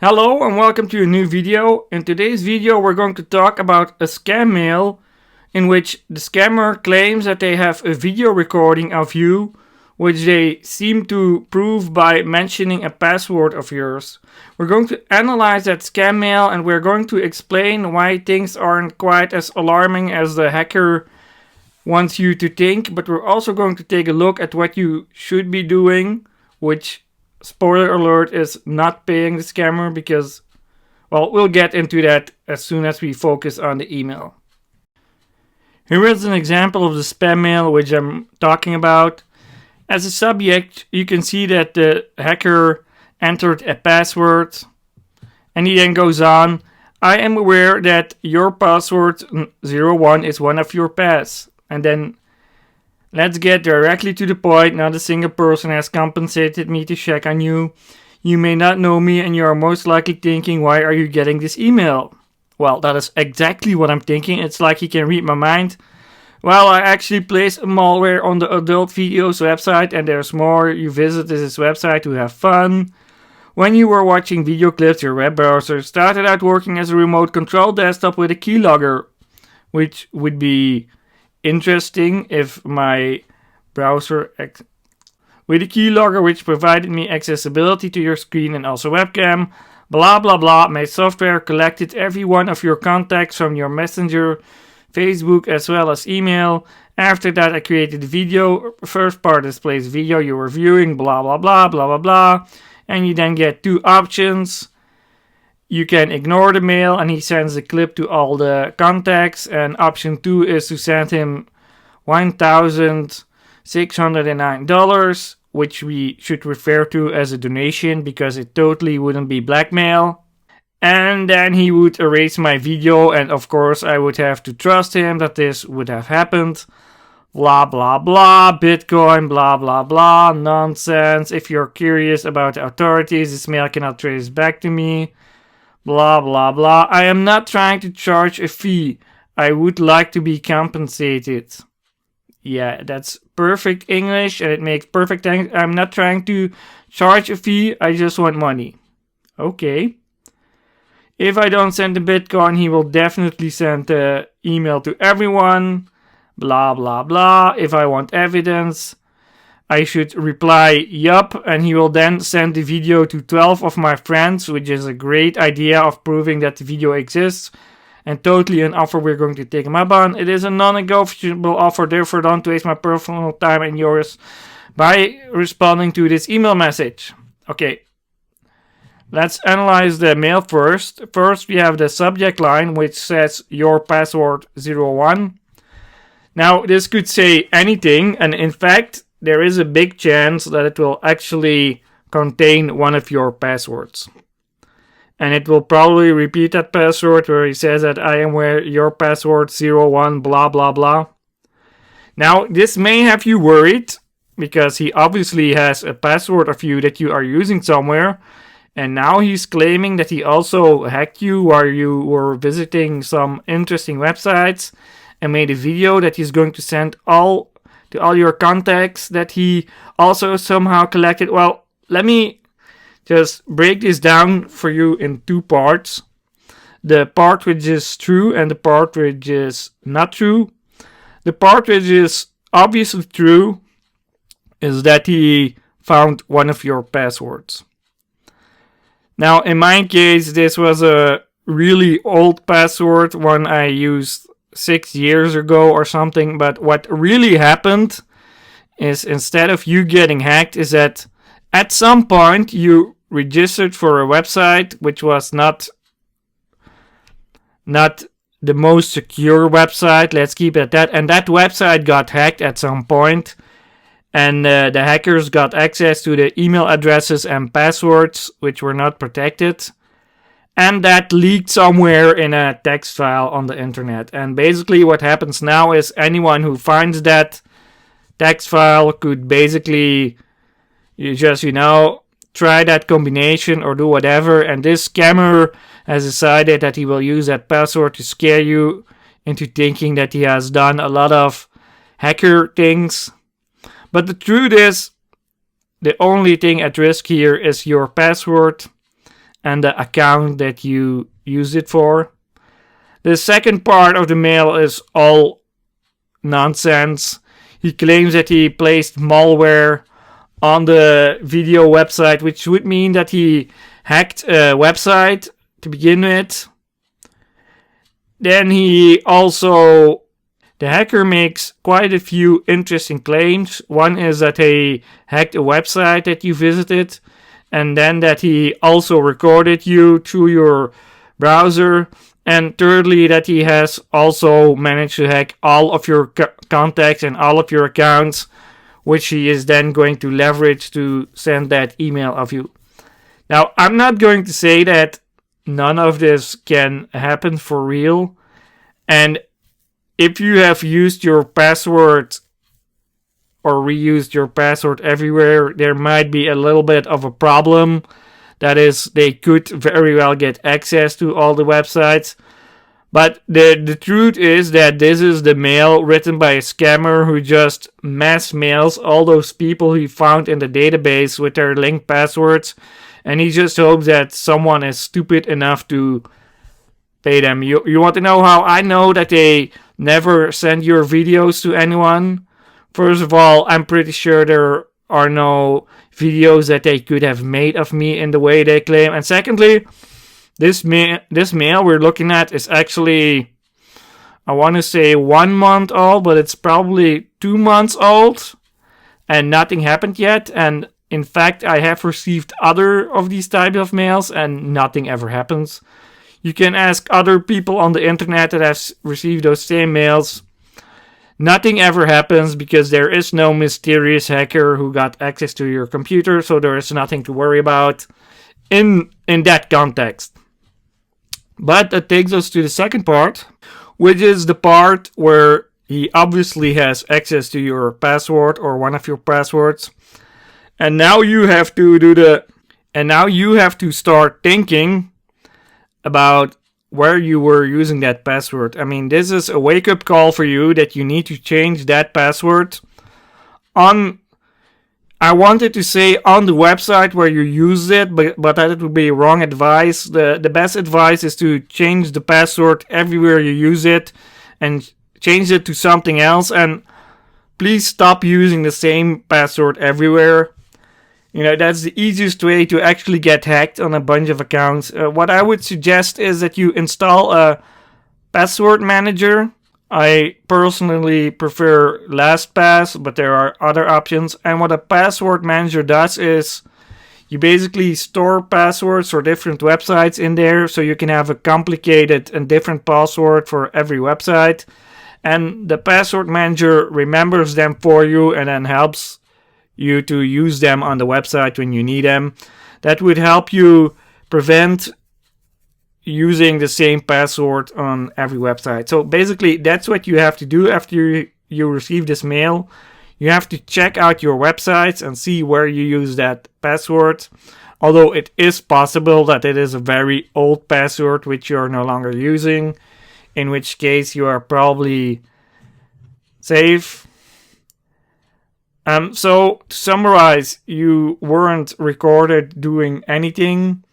Hello and welcome to a new video. In today's video we're going to talk about a scam mail in which the scammer claims that they have a video recording of you, which they seem to prove by mentioning a password of yours. We're going to analyze that scam mail and we're going to explain why things aren't quite as alarming as the hacker wants you to think, but we're also going to take a look at what you should be doing, which, spoiler alert, is not paying the scammer because, well, we'll get into that as soon as we focus on the email. Here is an example of the spam mail which I'm talking about. As a subject, you can see that the hacker entered a password and he then goes on, "I am aware that your password 01 is one of your pass." And then let's get directly to the point. Not a single person has compensated me to check on you. You may not know me and you are most likely thinking, why are you getting this email? Well, that is exactly what I'm thinking. It's like he can read my mind. Well, I actually placed a malware on the Adult Videos website and there's more. You visited this website to have fun. When you were watching video clips, your web browser started out working as a remote control desktop with a keylogger, which would be interesting if my browser with a keylogger which provided me accessibility to your screen and also webcam. Blah blah blah. My software collected every one of your contacts from your Messenger, Facebook as well as email. After that I created video. First part displays video you were viewing. Blah blah blah blah blah blah. And you then get two options. You can ignore the mail and he sends a clip to all the contacts, and option 2 is to send him $1,609, which we should refer to as a donation because it totally wouldn't be blackmail. And then he would erase my video, and of course I would have to trust him that this would have happened. Blah blah blah, Bitcoin, blah blah blah, nonsense. If you're curious about the authorities, this mail cannot trace back to me. Blah blah blah. I am not trying to charge a fee. I would like to be compensated. Yeah, that's perfect English and it makes perfect sense. I'm not trying to charge a fee. I just want money. Okay. If I don't send the Bitcoin, he will definitely send the email to everyone. Blah blah blah. If I want evidence, I should reply yup, and he will then send the video to 12 of my friends, which is a great idea of proving that the video exists, and totally an offer we're going to take him up on. It is a non-negotiable offer, therefore don't waste my personal time and yours by responding to this email message. Okay, let's analyze the mail first. First we have the subject line which says your password 01. Now this could say anything, and in fact there is a big chance that it will actually contain one of your passwords. And it will probably repeat that password where he says that I am where your password 01 blah blah blah. Now this may have you worried because he obviously has a password of you that you are using somewhere. And now he's claiming that he also hacked you while you were visiting some interesting websites and made a video that he's going to send to all your contacts that he also somehow collected. Well, let me just break this down for you in two parts. The part which is true and the part which is not true. The part which is obviously true is that he found one of your passwords. Now, in my case, this was a really old password, one I used 6 years ago or something, but what really happened is instead of you getting hacked is that at some point you registered for a website which was not the most secure website, let's keep it at that, and that website got hacked at some point, and the hackers got access to the email addresses and passwords which were not protected. And that leaked somewhere in a text file on the internet. And basically what happens now is anyone who finds that text file could basically try that combination or do whatever. And this scammer has decided that he will use that password to scare you into thinking that he has done a lot of hacker things. But the truth is, the only thing at risk here is your password. and the account that you use it for. The second part of the mail is all nonsense. He claims that he placed malware on the video website, which would mean that he hacked a website to begin with. Then the hacker makes quite a few interesting claims. One is that he hacked a website that you visited, and then that he also recorded you through your browser. And thirdly, that he has also managed to hack all of your contacts and all of your accounts, which he is then going to leverage to send that email of you. Now, I'm not going to say that none of this can happen for real. And if you have used your password or reused your password everywhere, there might be a little bit of a problem. That is, they could very well get access to all the websites. But the truth is that this is the mail written by a scammer who just mass mails all those people he found in the database with their linked passwords. And he just hopes that someone is stupid enough to pay them. You want to know how I know that they never send your videos to anyone? First of all, I'm pretty sure there are no videos that they could have made of me in the way they claim. And secondly, this mail we're looking at is actually, I want to say 1 month old, but it's probably 2 months old, and nothing happened yet. And in fact, I have received other of these types of mails, and nothing ever happens. You can ask other people on the internet that have received those same mails. Nothing ever happens because there is no mysterious hacker who got access to your computer, so there is nothing to worry about in that context. But that takes us to the second part, which is the part where he obviously has access to your password or one of your passwords. And now you have to start thinking about where you were using that password. I mean, this is a wake-up call for you that you need to change that password I wanted to say on the website where you use it, but that would be wrong advice. The best advice is to change the password everywhere you use it and change it to something else. And please stop using the same password everywhere. That's the easiest way to actually get hacked on a bunch of accounts. What I would suggest is that you install a password manager. I personally prefer LastPass, but there are other options. And what a password manager does is you basically store passwords for different websites in there, so you can have a complicated and different password for every website. And the password manager remembers them for you and then helps you to use them on the website when you need them. That would help you prevent using the same password on every website. So basically, that's what you have to do after you receive this mail. You have to check out your websites and see where you use that password. Although it is possible that it is a very old password which you are no longer using, in which case you are probably safe. So to summarize, you weren't recorded doing anything.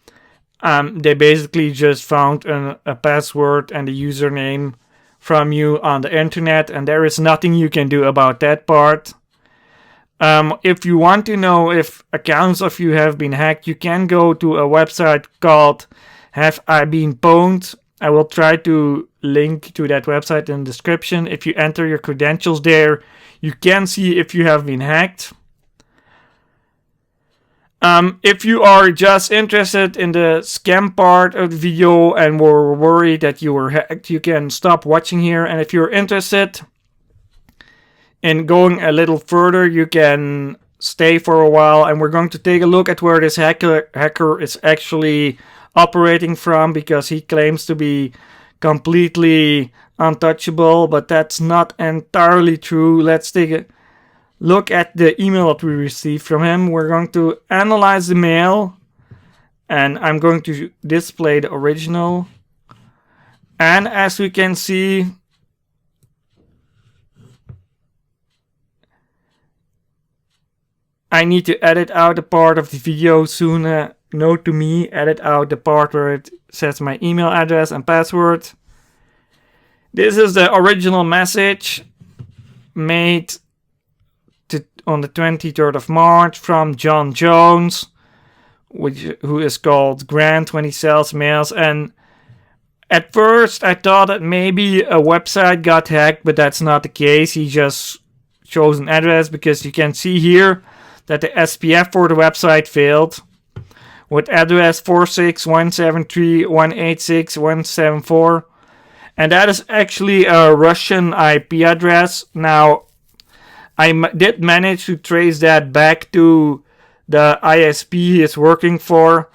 They basically just found a password and a username from you on the internet, and there is nothing you can do about that part. If you want to know if accounts of you have been hacked, you can go to a website called Have I Been Pwned? I will try to link to that website in the description. If you enter your credentials there, you can see if you have been hacked. If you are just interested in the scam part of the video and were worried that you were hacked, you can stop watching here. And if you're interested in going a little further, you can stay for a while. And we're going to take a look at where this hacker is actually operating from, because he claims to be completely untouchable, but that's not entirely true. Let's take a look at the email that we received from him. We're going to analyze the mail, and I'm going to display the original. And as we can see, I need to edit out a part of the video soon note to me, edit out the part where it says my email address and password. This is the original message made on the 23rd of March from John Jones, who is called Grant when he sells mails. And at first I thought that maybe a website got hacked, but that's not the case. He just chose an address, because you can see here that the SPF for the website failed with address 46.173.186.174, and that is actually a Russian IP address. Now, I did manage to trace that back to the ISP he is working for.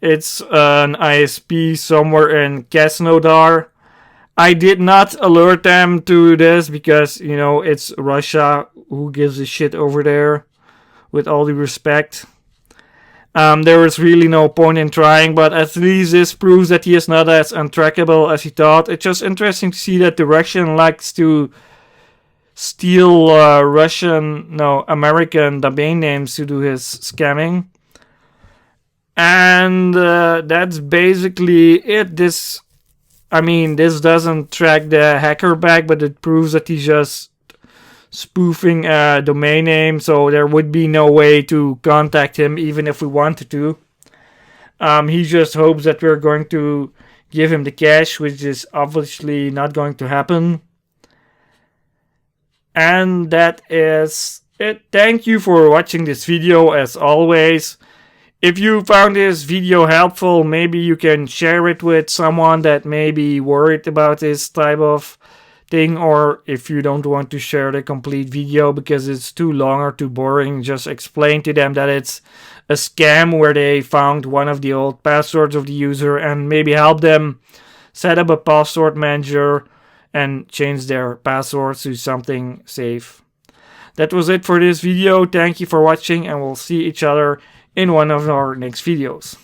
It's an ISP somewhere in Krasnodar. I did not alert them to this because, you know, it's Russia. Who gives a shit over there? With all due respect. There was really no point in trying, but at least this proves that he is not as untrackable as he thought. It's just interesting to see that the Russian likes to steal American domain names to do his scamming. And that's basically it. This doesn't track the hacker back, but it proves that he's just spoofing a domain name, so there would be no way to contact him even if we wanted to. He just hopes that we're going to give him the cash, which is obviously not going to happen. And that is it. Thank you for watching this video as always. If you found this video helpful, maybe you can share it with someone that may be worried about this type of thing, or if you don't want to share the complete video because it's too long or too boring, just explain to them that it's a scam where they found one of the old passwords of the user, and maybe help them set up a password manager and change their passwords to something safe. That was it for this video. Thank you for watching, and we'll see each other in one of our next videos.